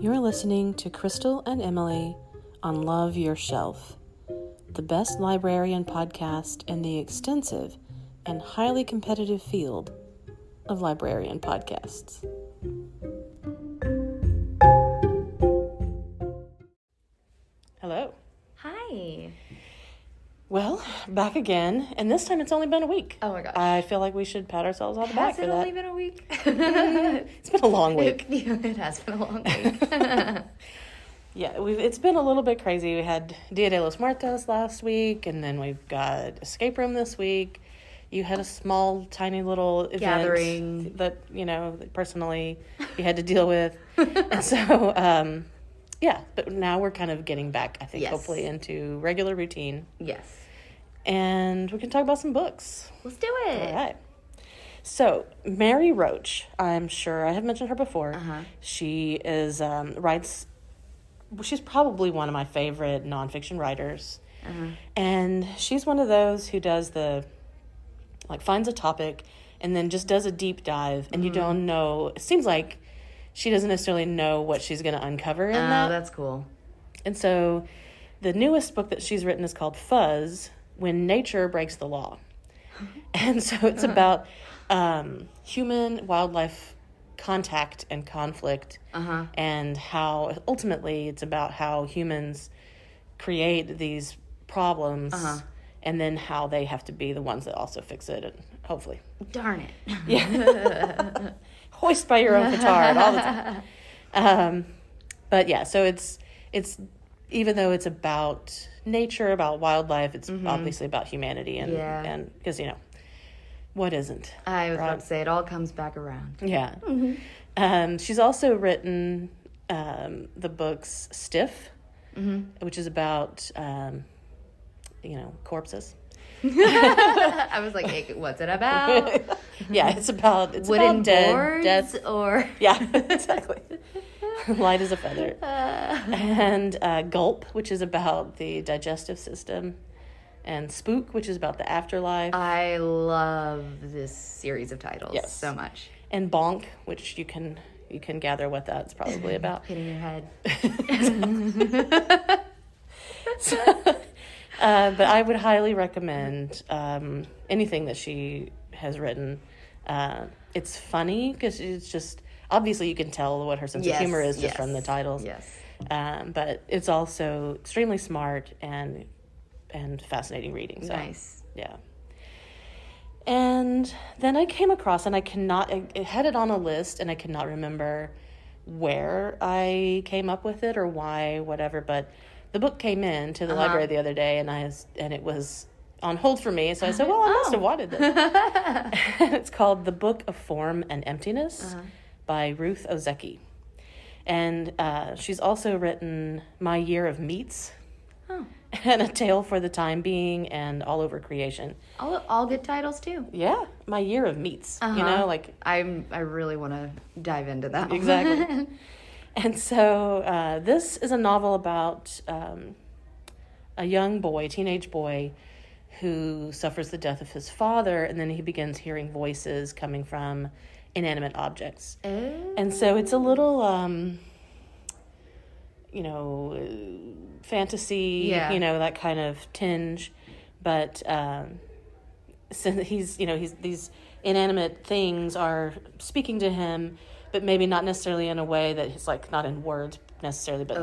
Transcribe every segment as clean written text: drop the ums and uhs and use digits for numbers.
You're listening to Crystal and Emily on Love Your Shelf, the best librarian podcast in the extensive and highly competitive field of librarian podcasts. Hello. Hi. Well, back again, and this time it's only been a week. Oh my gosh. I feel like we should pat ourselves on the back for that. Has it only been a week? It's been a long week. It has been a long week. Yeah, it's been a little bit crazy. We had Dia de los Muertos last week, and then we've got Escape Room this week. You had a small, tiny little event gathering that, personally you had to deal with. And so, yeah, but now we're kind of getting back, I think, Yes. hopefully into regular routine. Yes. And we can talk about some books. Let's do it. All right. So, Mary Roach, I'm sure I have mentioned her before. Uh-huh. She is, she's probably one of my favorite nonfiction writers. Uh-huh. And she's one of those who does finds a topic and then just does a deep dive, and you don't know, it seems like she doesn't necessarily know what she's going to uncover in that. Oh, that's cool. And so the newest book that she's written is called Fuzz, When Nature Breaks the Law. And so it's about human-wildlife contact and conflict, and how ultimately it's about how humans create these problems, and then how they have to be the ones that also fix it, and hopefully. Darn it. Yeah. Hoist by your own petard all the time. But yeah, so it's even though it's about nature, about wildlife, it's obviously about humanity and because what isn't? I was about to say, it all comes back around. Yeah. She's also written the books Stiff, which is about corpses. I was like, hey, what's it about? Yeah, it's about wooden dead, boards death. or Yeah, exactly. Light as a feather. And Gulp, which is about the digestive system, and Spook, which is about the afterlife. I love this series of titles so much. And Bonk, which you can gather what that's probably about. Hitting your head. But I would highly recommend anything that she has written. It's funny because it's just, obviously you can tell what her sense of humor is just from the titles. Yes. But it's also extremely smart and fascinating reading. So, nice. Yeah. And then I came across, and I had it on a list, and I cannot remember where I came up with it or why, whatever, but the book came in to the library the other day, and it was on hold for me, so I said, well, I must have wanted this. It's called The Book of Form and Emptiness by Ruth Ozeki. And she's also written My Year of Meats, and A Tale for the Time Being, and All Over Creation. All good titles, too. Yeah, My Year of Meats, I really want to dive into that one. Exactly. And so this is a novel about a young boy, teenage boy, who suffers the death of his father, and then he begins hearing voices coming from inanimate objects. Oh. And so it's a little, fantasy, that kind of tinge, but since he's these inanimate things are speaking to him, but maybe not necessarily in a way that he's not in words necessarily, but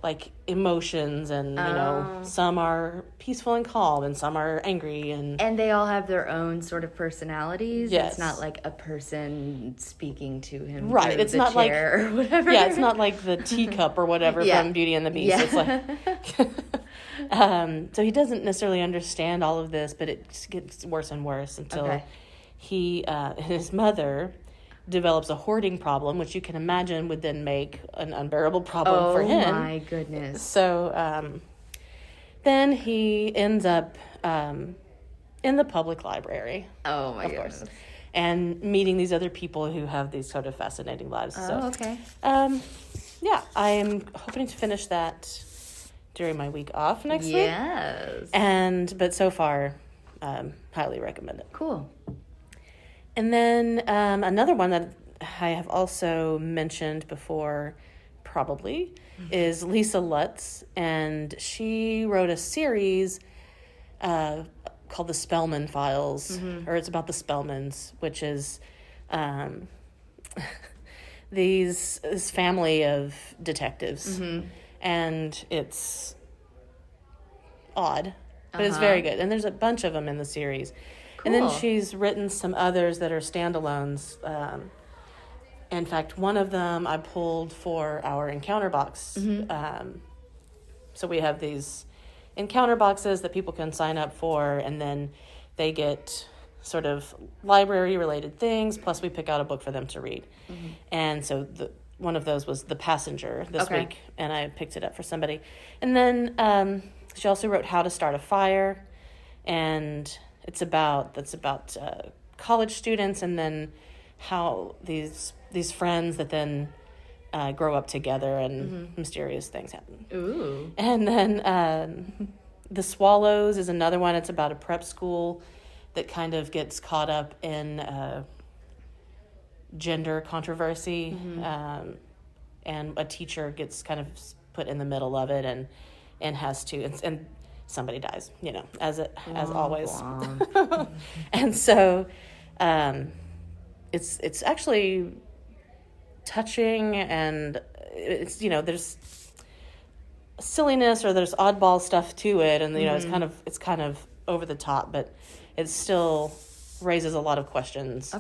like emotions, and some are peaceful and calm, and some are angry, and they all have their own sort of personalities. Yes. It's not like a person speaking to him, right? It's not like or whatever. Yeah, it's not like the teacup or whatever from Beauty and the Beast. Yeah. It's like so he doesn't necessarily understand all of this, but it just gets worse and worse until his mother develops a hoarding problem, which you can imagine would then make an unbearable problem for him. Oh my goodness. So then he ends up in the public library. Oh my goodness. Course. And meeting these other people who have these sort of fascinating lives. Okay. Yeah, I am hoping to finish that during my week off next week. Yes. But so far, highly recommend it. Cool. And then another one that I have also mentioned before, probably, is Lisa Lutz, and she wrote a series called The Spellman Files, or it's about the Spellmans, which is this family of detectives, and it's odd, but it's very good, and there's a bunch of them in the series. Cool. And then she's written some others that are standalones. In fact, one of them I pulled for our encounter box. So we have these encounter boxes that people can sign up for, and then they get sort of library-related things, plus we pick out a book for them to read. And so one of those was The Passenger this week, and I picked it up for somebody. And then she also wrote How to Start a Fire, and that's about college students, and then how these friends that then grow up together, and mysterious things happen. Ooh. And then The Swallows is another one. It's about a prep school that kind of gets caught up in gender controversy, and a teacher gets kind of put in the middle of it, and has to, and somebody dies, as always. And so it's actually touching, and it's there's silliness or there's oddball stuff to it, and it's kind of over the top, but it still raises a lot of questions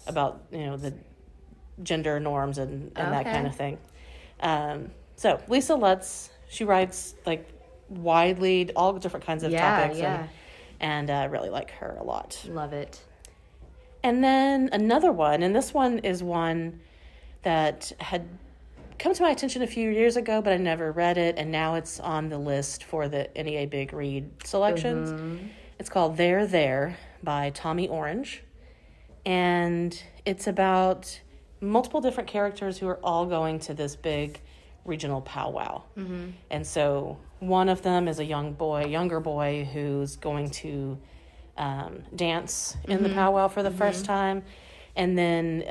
about the gender norms and that kind of thing. So Lisa Lutz, she writes like widely all different kinds of topics, and I really like her a lot. Love it. And then another one, and this one is one that had come to my attention a few years ago, but I never read it, and now it's on the list for the NEA Big Read selections. It's called There, There by Tommy Orange, and it's about multiple different characters who are all going to this big regional powwow. And so one of them is a younger boy who's going to dance in the powwow for the first time, and then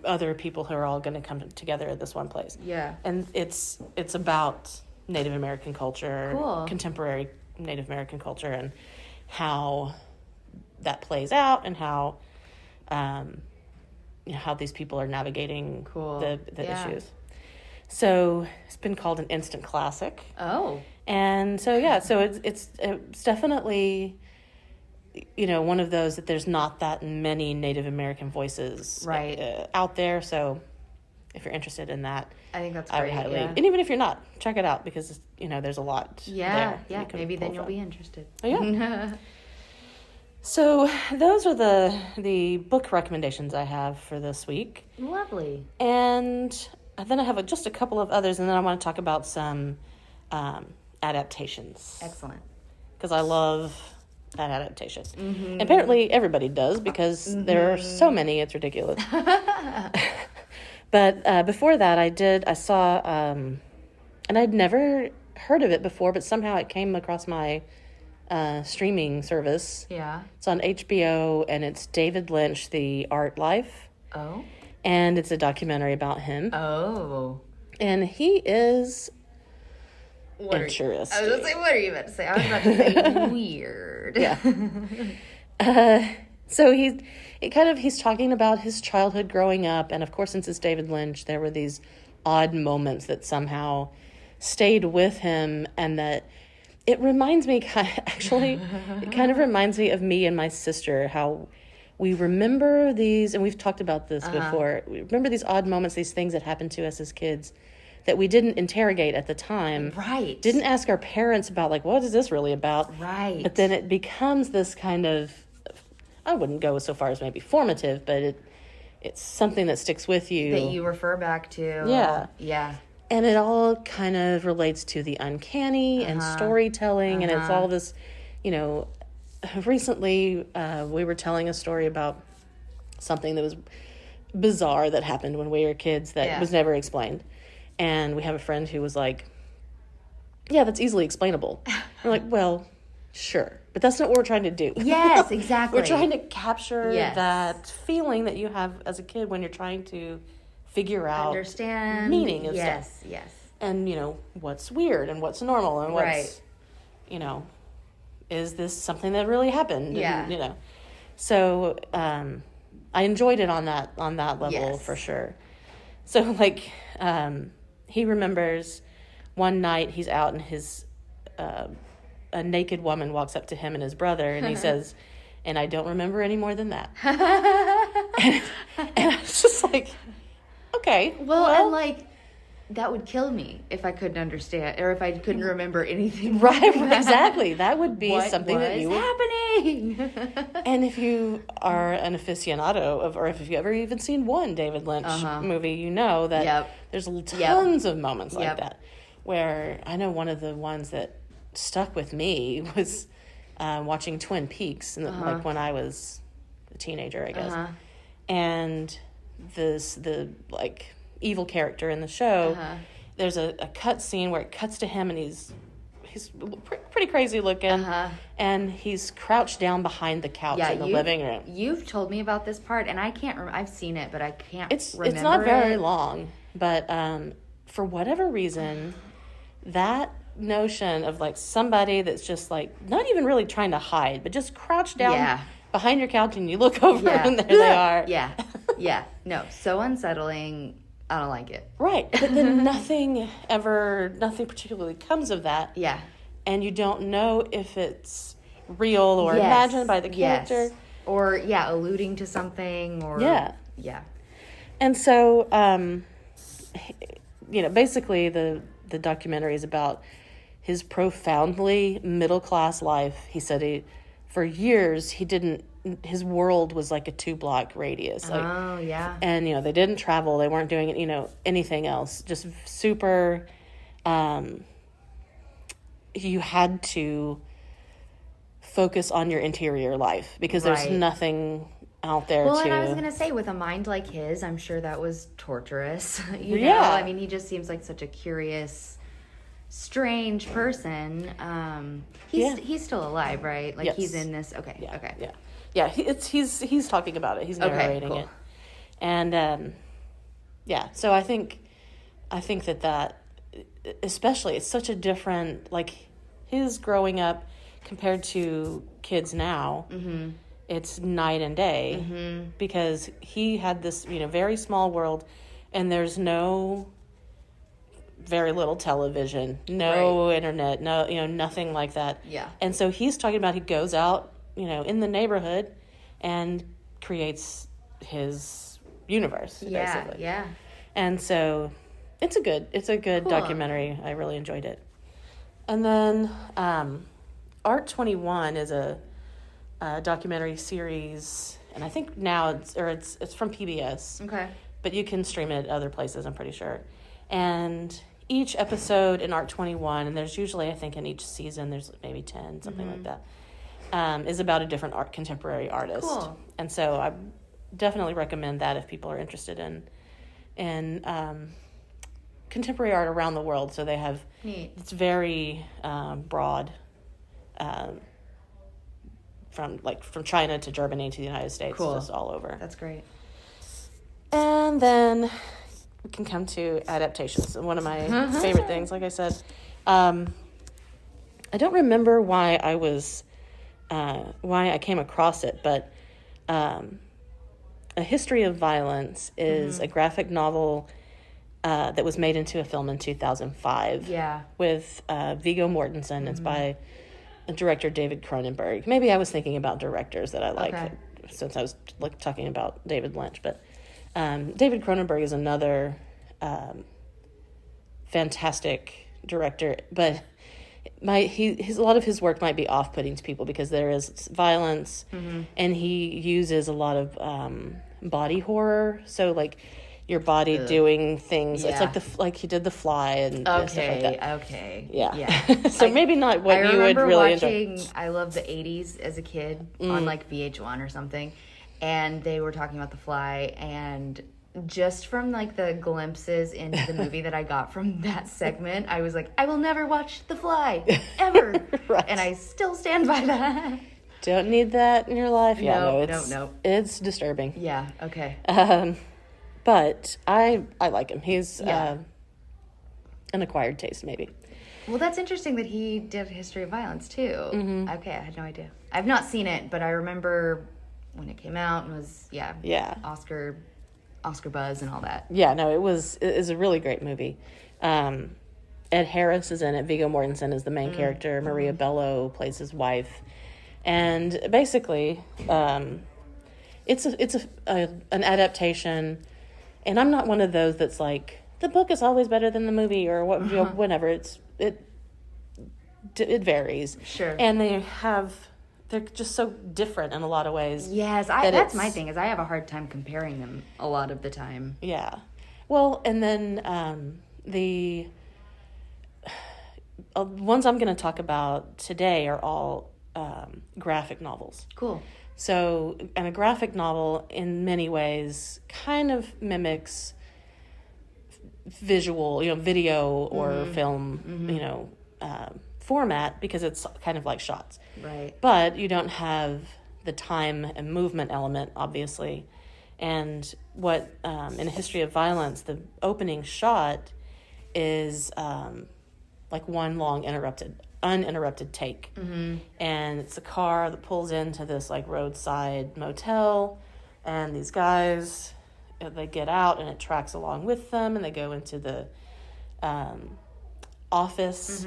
other people who are all going to come together at this one place. And it's about Native American culture, contemporary Native American culture, and how that plays out, and how how these people are navigating the issues. So it's been called an instant classic. And so so it's definitely one of those that there's not that many Native American voices out there. So if you're interested in that, I think that's great. I would highly, and even if you're not, check it out, because there's a lot. Maybe then you'll be interested. So those are the book recommendations I have for this week. Lovely. And then I have just a couple of others, and then I want to talk about some adaptations. Excellent. Because I love an adaptation. Apparently everybody does, because there are so many, it's ridiculous. But before that, I saw, and I'd never heard of it before, but somehow it came across my streaming service. It's on HBO, and it's David Lynch, The Art Life. And it's a documentary about him. And he is interesting. I was going to say, what are you about to say? I was about to say weird. So he's talking about his childhood growing up, and of course, since it's David Lynch, there were these odd moments that somehow stayed with him, and that it reminds me, it kind of reminds me of me and my sister, how we remember these, and we've talked about this before, we remember these odd moments, these things that happened to us as kids that we didn't interrogate at the time. Didn't ask our parents about, like, what is this really about? But then it becomes this kind of, I wouldn't go so far as maybe formative, but it's something that sticks with you. That you refer back to. And it all kind of relates to the uncanny and storytelling, and it's all this, recently we were telling a story about something that was bizarre that happened when we were kids that was never explained. And we have a friend who was like, yeah, that's easily explainable. We're like, well, sure. But that's not what we're trying to do. Yes, exactly. We're trying to capture that feeling that you have as a kid when you're trying to figure out understand meaning of stuff. Yes. And, what's weird and what's normal and what's, right. Is this something that really happened? Yeah. And, so I enjoyed it on that level for sure. So he remembers one night he's out and his a naked woman walks up to him and his brother and he says, "And I don't remember any more than that." and I was just like, okay. Well, and that would kill me if I couldn't understand or if I couldn't remember anything. Right, exactly. That would be something that you would... happening? And if you are an aficionado or if you've ever even seen one David Lynch movie, you know that there's tons of moments like that. Where I know one of the ones that stuck with me was watching Twin Peaks, when I was a teenager, I guess. And the evil character in the show, there's a cut scene where it cuts to him and he's pretty crazy looking, and he's crouched down behind the couch in the living room. You've told me about this part, and I can't remember. I've seen it, but I can't remember. It's not very long, but for whatever reason, that notion of somebody that's just not even really trying to hide, but just crouched down behind your couch and you look over and there they are. No, so unsettling. I don't like it. Right. But then nothing particularly comes of that. Yeah. And you don't know if it's real or imagined by the character. Yes. Or, alluding to something or... Yeah. And so, basically the documentary is about his profoundly middle-class life. He said for years, his world was like a 2-block radius. And, they didn't travel. They weren't doing, anything else. Just super, you had to focus on your interior life because there's nothing out there and I was going to say, with a mind like his, I'm sure that was torturous. I mean, he just seems like such a curious... strange person. He's still alive, right? Yes. He's in this. Okay. Yeah. He's talking about it. He's narrating it, and So I think that especially it's such a different his growing up compared to kids now. Mm-hmm. It's night and day because he had this very small world, and there's very little television, no internet, no, nothing like that. Yeah. And so he's talking about he goes out, in the neighborhood and creates his universe, basically. Yeah. And so it's a good documentary. I really enjoyed it. And then Art 21 is a documentary series, and I think now it's from PBS. Okay. But you can stream it other places, I'm pretty sure. And each episode in Art 21, and there's usually, I think, in each season, there's maybe 10, something like that, is about a different contemporary artist. Cool. And so I definitely recommend that if people are interested in contemporary art around the world. So they have, it's very broad, from China to Germany to the United States, just all over. That's great. And then we can come to Adaptations, one of my favorite things. Like I said, I don't remember why I came across it, but A History of Violence is a graphic novel that was made into a film in 2005. Yeah, with Viggo Mortensen. It's by director David Cronenberg. Maybe I was thinking about directors that I like since I was talking about David Lynch, but. David Cronenberg is another fantastic director, but a lot of his work might be off-putting to people because there is violence, and he uses a lot of body horror. So your body doing things. Yeah. It's like he did The Fly and stuff like that. Okay. Yeah. So maybe not what you would really enjoy. I loved the 80s as a kid on VH1 or something. And they were talking about The Fly, and just from the glimpses into the movie that I got from that segment, I was like, I will never watch The Fly ever. Right. And I still stand by that. Don't need that in your life. No. It's disturbing. Yeah. Okay. But I like him. He's an acquired taste, maybe. Well, that's interesting that he did History of Violence, too. Mm-hmm. Okay, I had no idea. I've not seen it, but I remember when it came out and was, Oscar buzz and all that. Yeah, no, it is a really great movie. Ed Harris is in it. Viggo Mortensen is the main character. Maria Bello plays his wife. And basically, it's an adaptation. And I'm not one of those that's like, the book is always better than the movie or what, whenever. It varies. Sure. And they're just so different in a lot of ways. Yes, that's my thing, is I have a hard time comparing them a lot of the time. Yeah. Well, and then the ones I'm going to talk about today are all graphic novels. Cool. So, and a graphic novel in many ways kind of mimics visual, video or film, format, because it's kind of like shots. Right. But you don't have the time and movement element, obviously. And what, in A History of Violence, the opening shot is like one long uninterrupted take. Mm-hmm. And it's a car that pulls into this like roadside motel, and these guys, they get out and it tracks along with them, and they go into the office,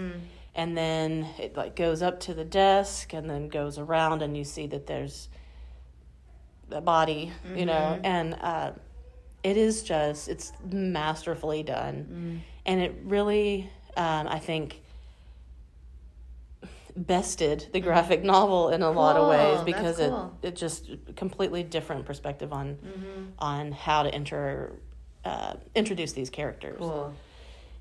and then it like goes up to the desk and then goes around, and you see that there's a body, and it is just, it's masterfully done. And it really, I think, bested the graphic novel in a lot of ways, because it just completely different perspective on how to introduce these characters. Cool.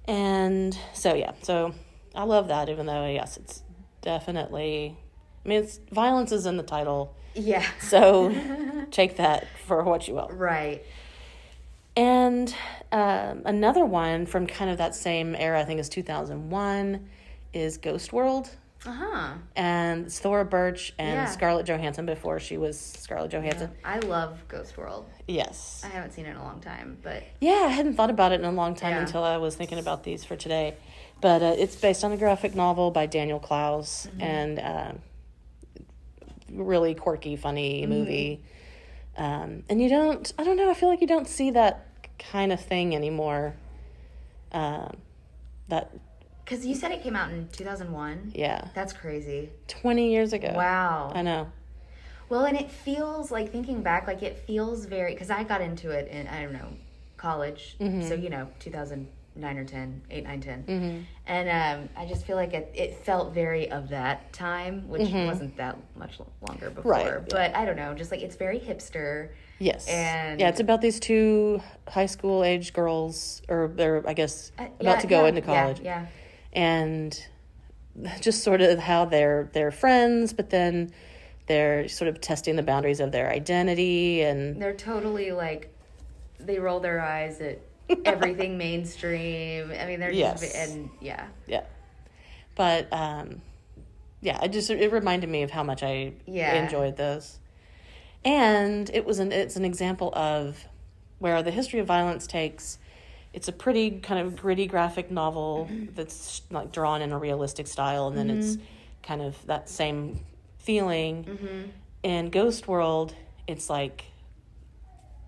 And so I love that, even though yes, it's definitely, it's violence is in the title. Yeah. So take that for what you will. Right. And another one from kind of that same era, I think is 2001, is Ghost World. Uh-huh. And it's Thora Birch and Scarlett Johansson before she was Scarlett Johansson. Yeah. I love Ghost World. Yes. I haven't seen it in a long time, but... Yeah, I hadn't thought about it in a long time until I was thinking about these for today. But it's based on a graphic novel by Daniel Clowes, and really quirky, funny movie. And I don't know, I feel like you don't see that kind of thing anymore. Because you said it came out in 2001? Yeah. That's crazy. 20 years ago. Wow. I know. Well, and it feels, like, thinking back, like, it feels very... Because I got into it in, I don't know, college. So, 2009 or 10, 8, 9, 10. And I just feel like it felt very of that time, which wasn't that much longer before. Right. But I don't know, just, like, it's very hipster. Yes. And yeah, it's about these two high school age girls, or they're, I guess, about to go into college. Yeah. And just sort of how they're friends, but then they're sort of testing the boundaries of their identity, and they're totally like, they roll their eyes at everything mainstream. I mean, they're just, and yeah. But it reminded me of how much I enjoyed those. And it's an example of where the History of Violence it's a pretty kind of gritty graphic novel that's like drawn in a realistic style, and then it's kind of that same feeling. In Ghost World, it's like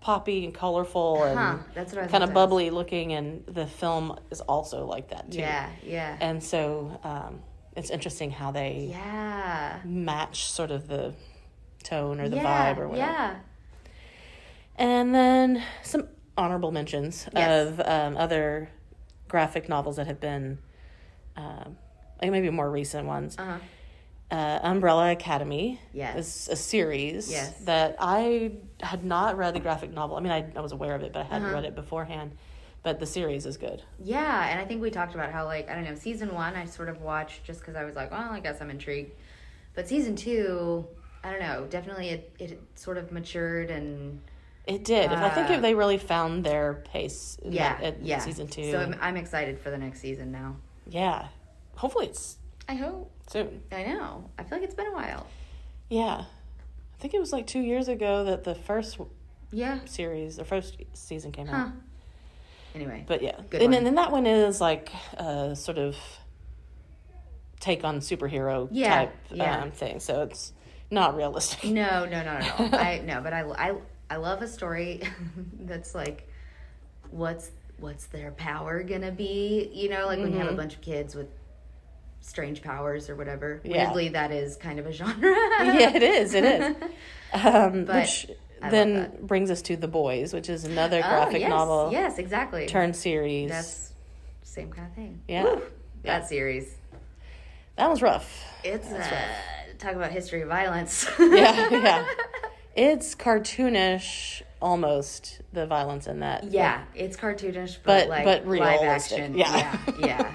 poppy and colorful and that's what I was kind of bubbly looking, and the film is also like that too. Yeah. And so it's interesting how they match sort of the tone or the vibe or whatever. Yeah. And then some honorable mentions of other graphic novels that have been maybe more recent ones. Umbrella Academy is a series that I had not read the graphic novel. I mean, I was aware of it, but I hadn't read it beforehand. But the series is good. Yeah, and I think we talked about how, like, I don't know, season 1 I sort of watched just because I was like, well, I guess I'm intrigued. But season 2, I don't know, definitely it sort of matured, and... It did. I think if they really found their pace in season 2. So I'm excited for the next season now. Yeah. Hopefully it's... I hope. Soon. I know. I feel like it's been a while. Yeah. I think it was like 2 years ago that the first series, the first season came out. Anyway. But yeah. Good And one. then that one is like a sort of take on superhero type thing. So it's not realistic. No. But I love a story that's like, what's their power gonna be? You know, like when you have a bunch of kids with strange powers or whatever. Yeah. Weirdly, that is kind of a genre. Yeah, it is. But which then brings us to The Boys, which is another graphic novel. Yes, exactly. Turn series. That's same kind of thing. Yeah. Woo. That series. That was rough. It's talk about history of violence. Yeah. It's cartoonish, almost, the violence in that. Yeah, it's cartoonish, but like but live realistic. action. Yeah. Yeah.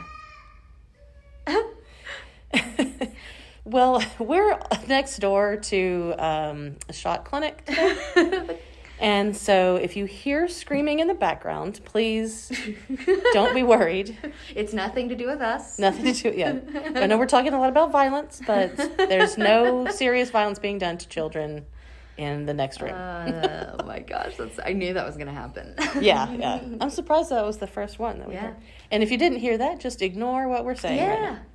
Well, we're next door to a shot clinic today. And so if you hear screaming in the background, please don't be worried. It's nothing to do with us. Nothing to do, yeah. I know we're talking a lot about violence, but there's no serious violence being done to children in the next room. Oh my gosh, I knew that was going to happen. Yeah. I'm surprised that was the first one that we did. And if you didn't hear that, just ignore what we're saying. Yeah. Right now.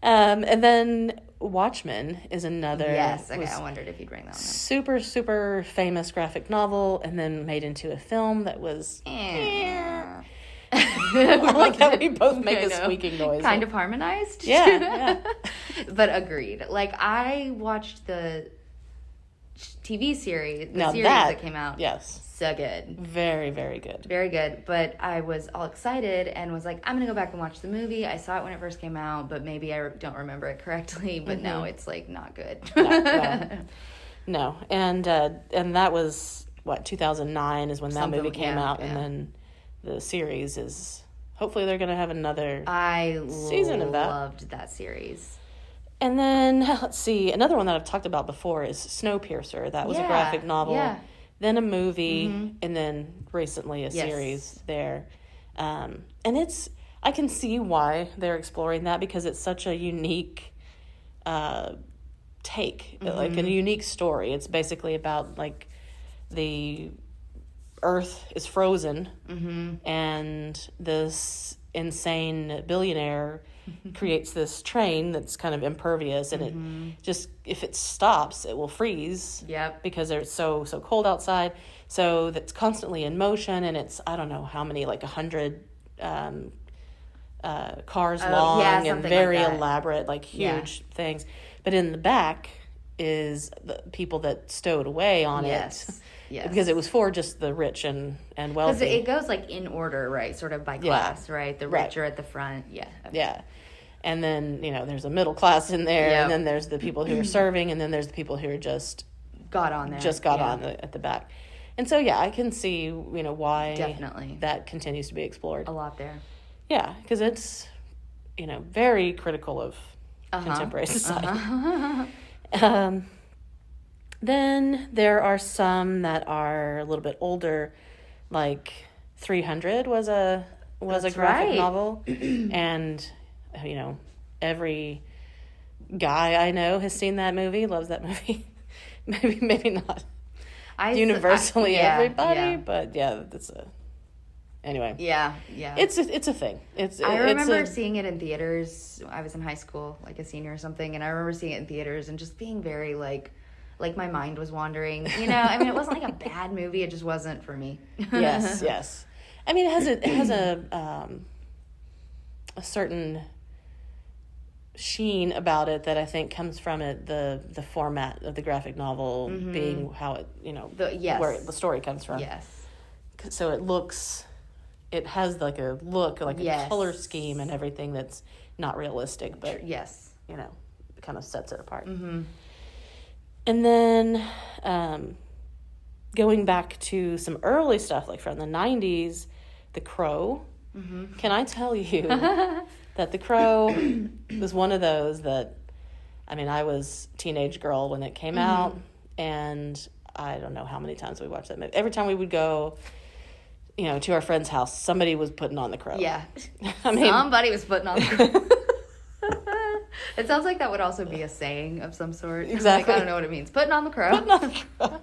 And then Watchmen is another. Yes, okay, I wondered if you'd bring that one up. Super, super famous graphic novel, and then made into a film that was. I like how we both make a squeaking noise. Kind of harmonized. Yeah. But agreed. Like, I watched the TV series, series that came out. Yes. So good. Very, very good. Very good. But I was all excited and was like, I'm going to go back and watch the movie. I saw it when it first came out, but maybe I don't remember it correctly. But no, it's like not good. No. And that was, 2009 is when that movie came out. And then the series is, hopefully they're going to have another season of that. I loved that series. And then, let's see, another one that I've talked about before is Snowpiercer. That was a graphic novel. Yeah. Then a movie, and then recently a series there. And I can see why they're exploring that, because it's such a unique take, like a unique story. It's basically about like the Earth is frozen, and this insane billionaire creates this train that's kind of impervious, and it just, if it stops, it will freeze. Yep. Because it's so cold outside. So that's constantly in motion, and it's, I don't know how many, like 100 cars long, and very elaborate, like huge things. But in the back is the people that stowed away on it. Yes. Because it was for just the rich and wealthy. Because it goes like in order, right? Sort of by class, right? The rich are at the front. Yeah. Okay. Yeah. And then, there's a middle class in there, and then there's the people who are serving, and then there's the people who are just got on there. Just got on at the back. And so, I can see, why definitely that continues to be explored. A lot there. Yeah, because it's, very critical of contemporary society. Then there are some that are a little bit older, like 300 was a graphic novel, and every guy I know has seen that movie, loves that movie. maybe not universally everybody, but that's anyway. Yeah. It's a thing. I remember seeing it in theaters. I was in high school, like a senior or something, and I remember seeing it in theaters and just being very like my mind was wandering. I mean, it wasn't like a bad movie. It just wasn't for me. Yes. I mean, it has a certain sheen about it that I think comes from it, the format of the graphic novel being how it, where the story comes from. Yes. So it has like a look, like a color scheme and everything that's not realistic, but it kind of sets it apart. And then going back to some early stuff, like from the 90s, The Crow. Can I tell you that The Crow was one of those that, I mean, I was a teenage girl when it came out, and I don't know how many times we watched that movie. Every time we would go, to our friend's house, somebody was putting on The Crow. Yeah. I mean, somebody was putting on The Crow. It sounds like that would also be a saying of some sort. Exactly. Like, I don't know what it means. Putting on the crow. Putting on the crow.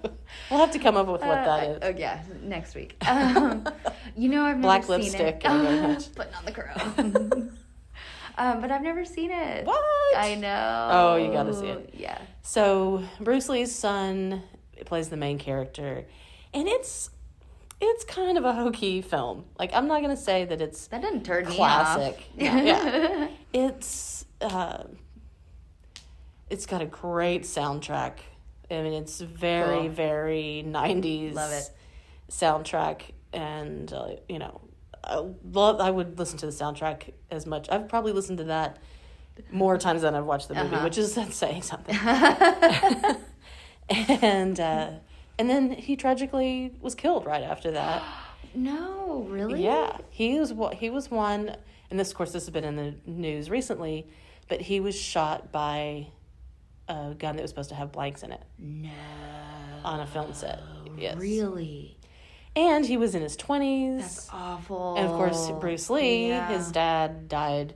We'll have to come up with what that is. Oh, yeah, next week. I've never Black seen lipstick. it. Putting on the crow. But I've never seen it. What? I know. Oh, you gotta see it. Yeah. So Bruce Lee's son plays the main character, and it's kind of a hokey film. Like, I'm not gonna say that it's That doesn't turn classic. me off. No, yeah. It's got a great soundtrack. I mean, it's very, Cool. very 90s. Love it. Soundtrack, and I would listen to the soundtrack as much. I've probably listened to that more times than I've watched the movie, which is saying something. And then he tragically was killed right after that. No, really? Yeah, he was one, and this, of course, this has been in the news recently, but he was shot by a gun that was supposed to have blanks in it. No. On a film set. Yes. Really? And he was in his 20s. That's awful. And of course, Bruce Lee, Yeah. his dad died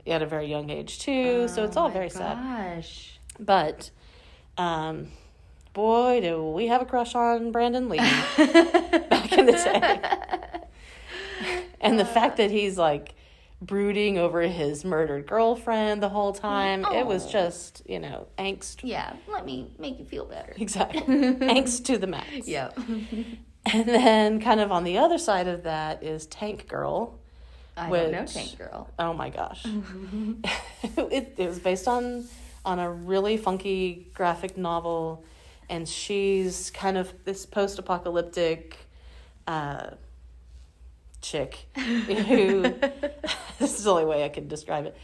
at a very young age too, so it's all very sad. Gosh. But, boy, do we have a crush on Brandon Lee back in the day. And the fact that he's like brooding over his murdered girlfriend the whole time, it was just, angst. Yeah, let me make you feel better. Exactly. Angst to the max. Yep. And then kind of on the other side of that is Tank Girl. I don't know Tank Girl. Oh my gosh. It was based on a really funky graphic novel, and she's kind of this post-apocalyptic chick who, this is the only way I can describe it,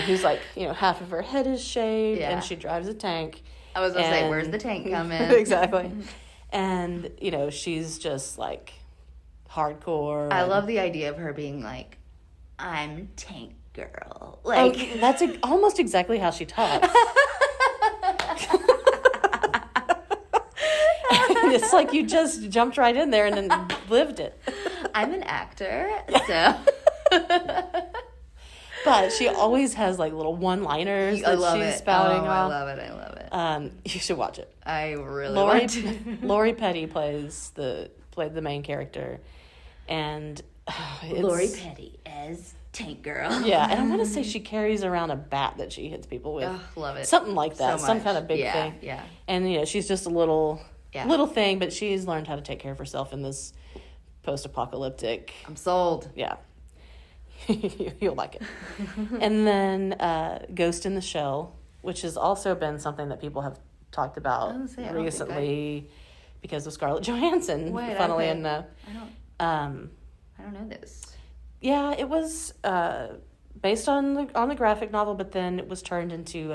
who's like, half of her head is shaved, and she drives a tank. I was going to say, where's the tank coming? Exactly. And, she's just like hardcore. I love the idea of her being like, I'm Tank Girl. Like, that's almost exactly how she talks. And it's like you just jumped right in there and then lived it. I'm an actor, so. But she always has like little one-liners that she's spouting off. I love it. You should watch it. I really want to. Lori Petty played the main character, and Lori Petty as Tank Girl. Yeah, and I want to say she carries around a bat that she hits people with. Love it. Something like that. So some much. kind of big thing. Yeah. And she's just a little thing, but she's learned how to take care of herself in this post-apocalyptic. I'm sold. Yeah. You'll like it. And then Ghost in the Shell, which has also been something that people have talked about recently because of Scarlett Johansson. Funnily enough, I don't know this. Yeah, it was based on the graphic novel, but then it was turned into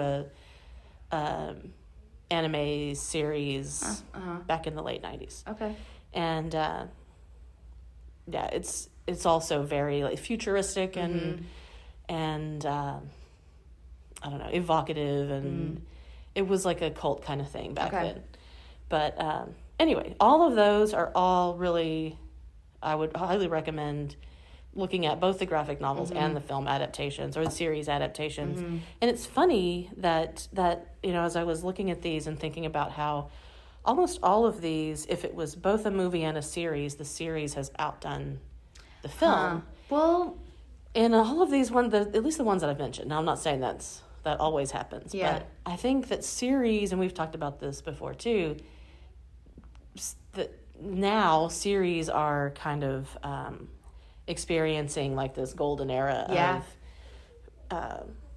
a anime series back in the late 90s. Okay. And it's also very like futuristic and I don't know, evocative, and it was like a cult kind of thing back then. But anyway, all of those are all really, I would highly recommend looking at both the graphic novels and the film adaptations or the series adaptations. And it's funny that as I was looking at these and thinking about how almost all of these, if it was both a movie and a series, the series has outdone the film. Well, and all of these ones, at least the ones that I've mentioned. Now, I'm not saying that always happens, but I think that series, and we've talked about this before too, that now series are kind of experiencing like this golden era of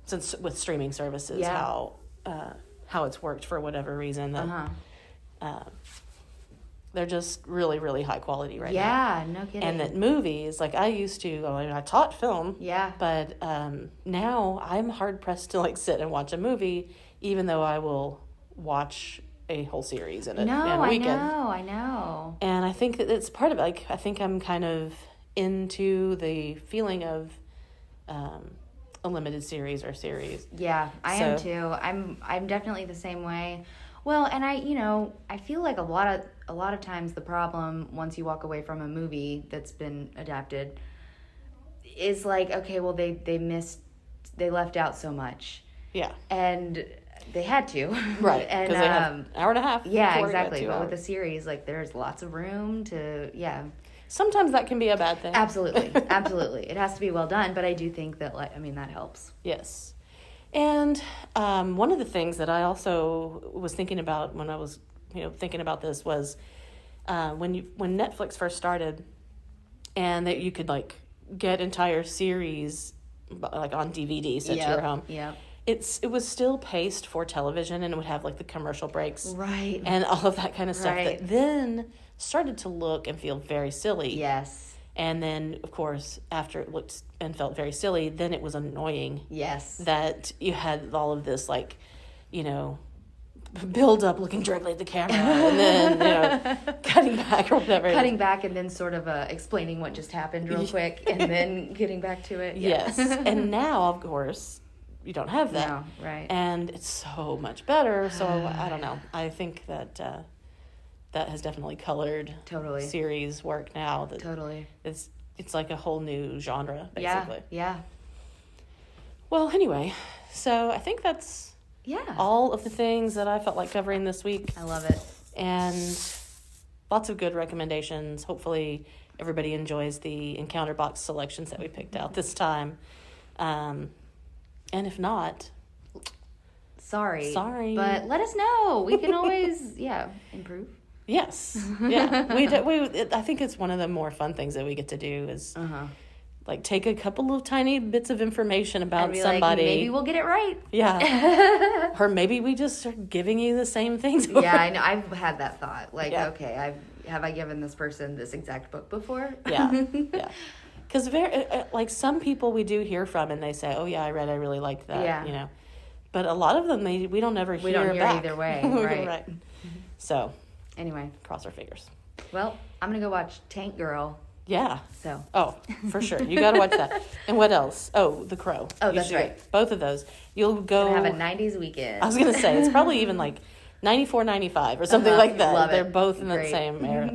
since with streaming services, how it's worked for whatever reason that they're just really, really high quality right now. Yeah, no kidding. And that movies, like I used to, I taught film. Yeah. But now I'm hard pressed to like sit and watch a movie, even though I will watch a whole series in a weekend. I know. And I think that it's part of it. Like I think I'm kind of into the feeling of a limited series or series. Yeah, I am too. I'm definitely the same way. Well, and I feel like a lot of times the problem once you walk away from a movie that's been adapted is like, okay, well they left out so much. Yeah. And they had to. Right. And because they have an hour and a half. Yeah, exactly. But with a series, like, there's lots of room to, Sometimes that can be a bad thing. Absolutely. Absolutely. It has to be well done, but I do think that, like, I mean, that helps. Yes. And one of the things that I also was thinking about when I was, thinking about this was when Netflix first started, and that you could, like, get entire series, like, on DVD sent to your home. Yeah. It was still paced for television, and it would have, like, the commercial breaks. Right. And all of that kind of stuff Right. that then started to look and feel very silly. Yes. And then, of course, after it looked and felt very silly, then it was annoying. Yes. That you had all of this, like, build up looking directly at the camera and then, cutting back or whatever. Cutting back and then sort of explaining what just happened real quick and then getting back to it. Yeah. Yes. And now, of course, you don't have that. No, right. And it's so much better. So, I don't know. I think that that has definitely colored Totally. series work now. That Totally. It's like a whole new genre, basically. Yeah. Well, anyway, so I think that's all of the things that I felt like covering this week. I love it. And lots of good recommendations. Hopefully everybody enjoys the encounter box selections that we picked out this time. And if not, sorry. But let us know. We can always, improve. Yes. Yeah. I think it's one of the more fun things that we get to do is like take a couple of tiny bits of information about somebody. Like, maybe we'll get it right. Yeah. Or maybe we just are giving you the same things. Yeah, I know. I've had that thought. Like, okay, have I given this person this exact book before? Yeah. Yeah. Because like some people we do hear from and they say, oh yeah, I really liked that. Yeah. But a lot of them we don't ever hear back. We don't hear either way. Right. Right. So. Anyway. Cross our fingers. Well, I'm going to go watch Tank Girl. Yeah. So. Oh, for sure. You got to watch that. And what else? Oh, The Crow. Oh, that's right. Both of those. You'll go. Have a 90s weekend. I was going to say, it's probably even like 94, 95 or something like that. Love it. They're both in the same era.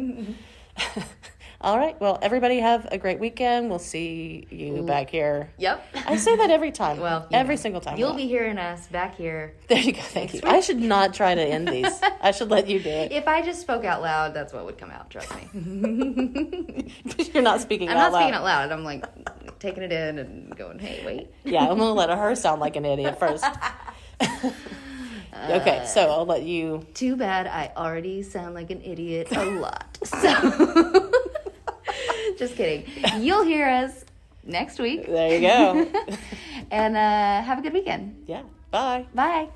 All right. Well, everybody have a great weekend. We'll see you back here. Yep. I say that every time. Well, every single time. You'll be hearing us back here. There you go. Thank you. I should not try to end these. I should let you do it. If I just spoke out loud, that's what would come out. Trust me. You're not speaking out loud. I'm not speaking out loud. I'm like taking it in and going, hey, wait. Yeah, I'm going to let her sound like an idiot first. Okay, so I'll let you. Too bad I already sound like an idiot a lot. So, just kidding. You'll hear us next week. There you go. And have a good weekend. Yeah. Bye. Bye.